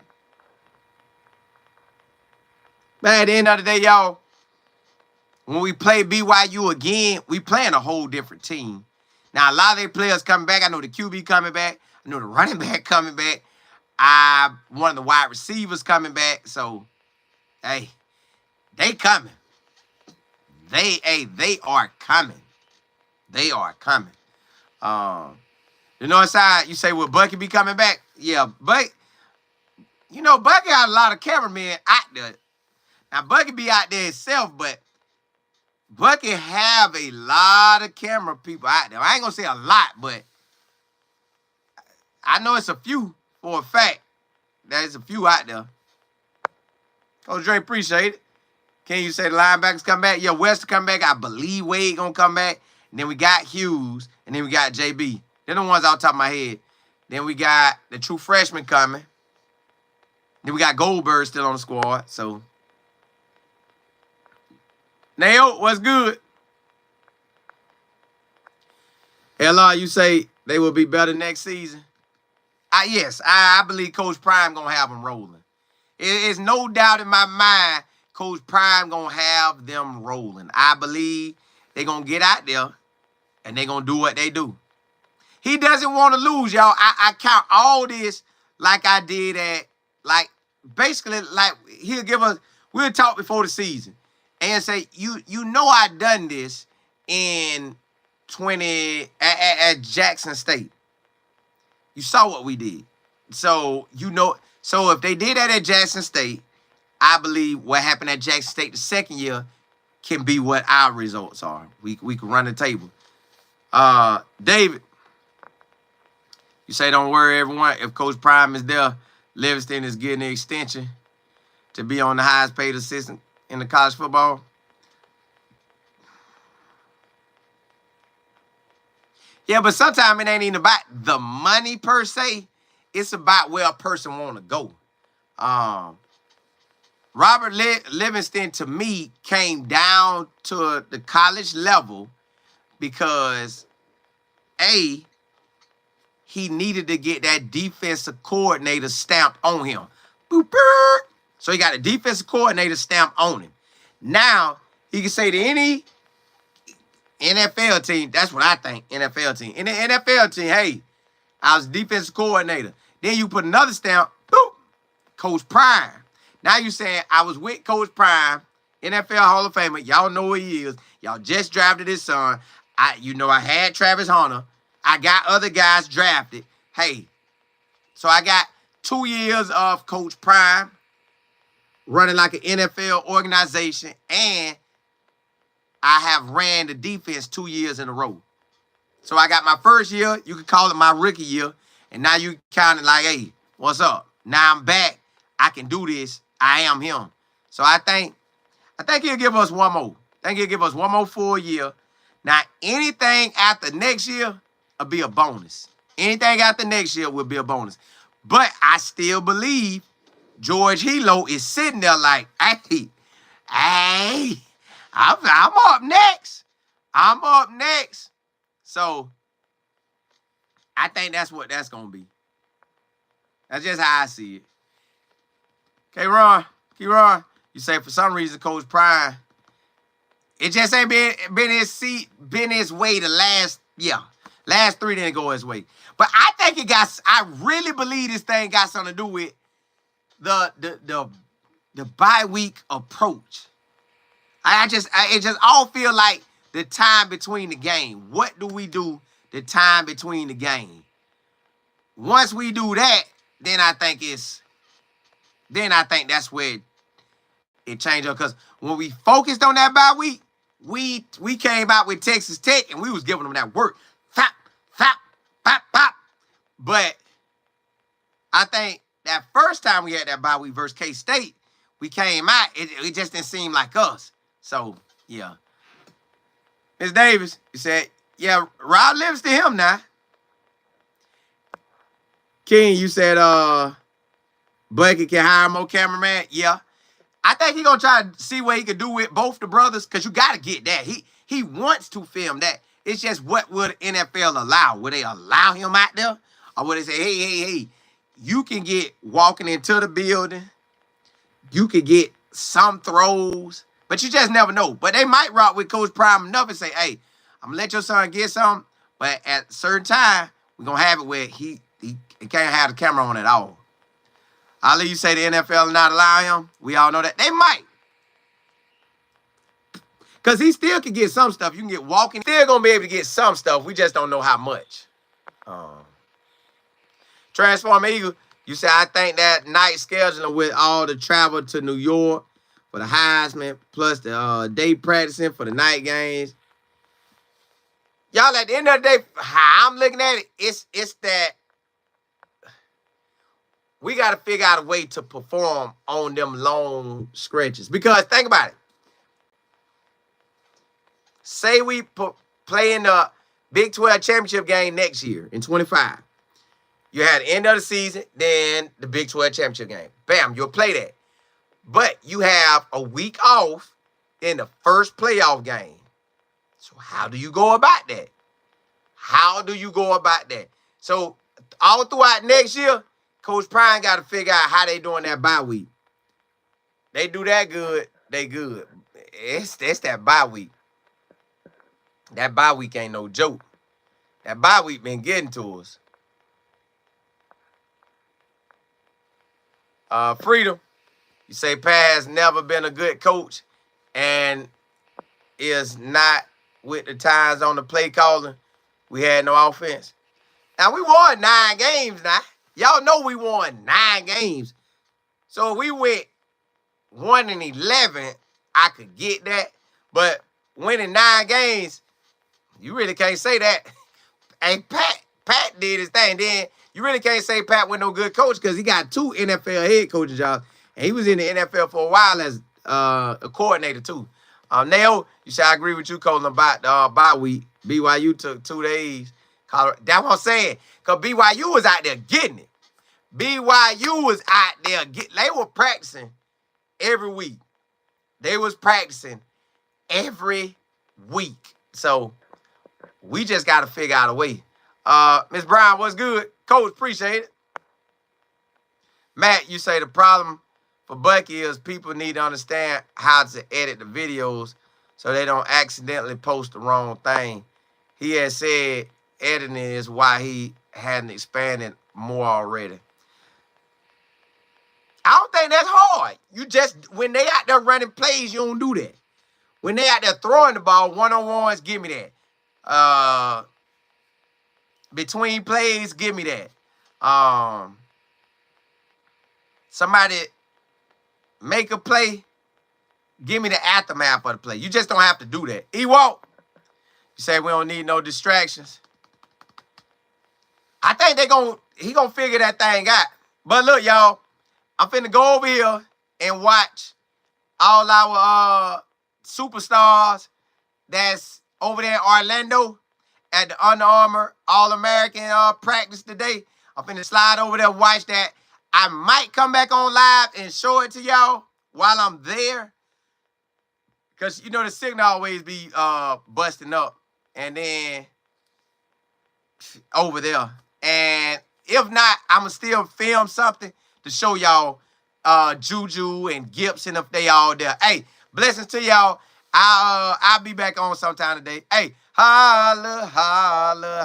But at the end of the day, y'all, when we play BYU again, we playing a whole different team. Now, a lot of their players coming back. I know the QB coming back. I know the running back coming back. One of the wide receivers coming back. So, hey, they coming. They are coming. They are coming. The north side, you say, will Bucky be coming back? Yeah, but, you know, Bucky got a lot of cameramen out there. Now, Bucky be out there himself, but Bucky have a lot of camera people out there. I ain't going to say a lot, but I know it's a few for a fact. There's a few out there. Coach Dre, appreciate it. Can you say the linebackers come back? Yeah, West come back. I believe Wade going to come back. And then we got Hughes. And then we got JB. They're the ones off the top of my head. Then we got the true freshman coming. Then we got Goldberg still on the squad. So, Nail, what's good? LR, you say they will be better next season? Yes, I believe Coach Prime going to have them rolling. There's no doubt in my mind Coach Prime going to have them rolling. I believe they're going to get out there and they're going to do what they do. He doesn't want to lose, y'all. I count all this like I did at, like, basically, like, he'll give us, we'll talk before the season and say, you know I done this in at Jackson State. You saw what we did. So, you know, so if they did that at Jackson State, I believe what happened at Jackson State the second year can be what our results are. We can run the table. David, you say don't worry, everyone. If Coach Prime is there, Livingston is getting the extension. to be on the highest paid assistant in the college football? Yeah, but sometimes it ain't even about the money per se. It's about where a person want to go. Robert Livingston, to me, came down to the college level because, A, he needed to get that defensive coordinator stamp on him. Boop, boop. So he got a defensive coordinator stamp on him. Now, he can say to any NFL team, that's what I think, NFL team. In the NFL team, hey, I was defensive coordinator. Then you put another stamp, boop, Coach Prime. Now you saying I was with Coach Prime, NFL Hall of Famer. Y'all know who he is. Y'all just drafted his son. I had Travis Hunter. I got other guys drafted. Hey, so I got 2 years of Coach Prime running like an NFL organization, and I have ran the defense 2 years in a row. So I got my first year, you could call it my rookie year, and now you kind of like, hey, what's up? Now I'm back. I can do this. I am him. So I think he'll give us one more. I think he'll give us one more full year. Now, anything after next year will be a bonus. Anything after next year will be a bonus. But I still believe George Hilo is sitting there like, hey, I'm up next. I'm up next. So I think that's what that's going to be. That's just how I see it. Ron, you say for some reason Coach Prime, it just ain't been his way the last year. Last 3 didn't go his way. But I think I really believe this thing got something to do with the bye week approach. It just all feel like the time between the game. What do we do the time between the game? Once we do that, then I think that's where it changed up. Because when we focused on that bye week, we came out with Texas Tech and we was giving them that work. Fap, fap, pop, pop. But I think that first time we had that bye week versus K-State, we came out, it just didn't seem like us. So, yeah. Ms. Davis, you said, yeah, Rob lives to him now. King, you said, Bucky can hire more cameraman. Yeah. I think he's going to try to see what he can do with both the brothers, because you got to get that. He wants to film that. It's just what would NFL allow? Would they allow him out there? Or would they say, hey, you can get walking into the building. You could get some throws, but you just never know. But they might rock with Coach Prime enough and say, hey, I'm going to let your son get something, but at a certain time, we're going to have it where he can't have the camera on at all. I'll let you say the NFL not allow him. We all know that. They might. Because he still can get some stuff. You can get walking. Still going to be able to get some stuff. We just don't know how much. Transform Eagle, you say, I think that night scheduling with all the travel to New York for the Heisman, plus the day practicing for the night games. Y'all, at the end of the day, how I'm looking at it, it's that we got to figure out a way to perform on them long stretches. Because think about it. Say we play in the Big 12 championship game next year in 25. You had the end of the season, then the Big 12 championship game. Bam, you'll play that. But you have a week off in the first playoff game. So how do you go about that? How do you go about that? So all throughout next year, Coach Prime got to figure out how they doing that bye week. They do that good, they good. It's that bye week. That bye week ain't no joke. That bye week been getting to us. Freedom, you say Pat has never been a good coach and is not with the times on the play calling. We had no offense. Now, we won 9 games now. Y'all know we won 9 games. So if we went 1-11, I could get that. But winning 9 games, you really can't say that. And Pat did his thing. Then you really can't say Pat was no good coach because he got 2 NFL head coaches jobs. And he was in the NFL for a while as a coordinator too. Nail, you say I agree with you, Colin, about bye week. BYU took 2 days. That's what I'm saying. Because BYU was out there getting it. BYU was out there they were practicing every week. They was practicing every week. So we just got to figure out a way. Ms. Brown, what's good? Coach, appreciate it. Matt, you say the problem for Bucky is people need to understand how to edit the videos so they don't accidentally post the wrong thing. He has said editing is why he hadn't expanded more already. I don't think that's hard. You just, when they out there running plays, you don't do that. When they out there throwing the ball, one-on-ones, give me that. Between plays, give me that. Somebody make a play, give me the aftermath of the play. You just don't have to do that. Ewok, you say we don't need no distractions. I think he gonna figure that thing out. But look, y'all, I'm finna go over here and watch all our superstars that's over there in Orlando at the Under Armour All-American practice today. I'm finna slide over there and watch that. I might come back on live and show it to y'all while I'm there. Because, you know, the signal always be busting up. And then over there. And if not, I'm going to still film something to show y'all Juju and Gibson if they all there. Hey, blessings to y'all. I'll be back on sometime today. Hey, holla, holla, holla.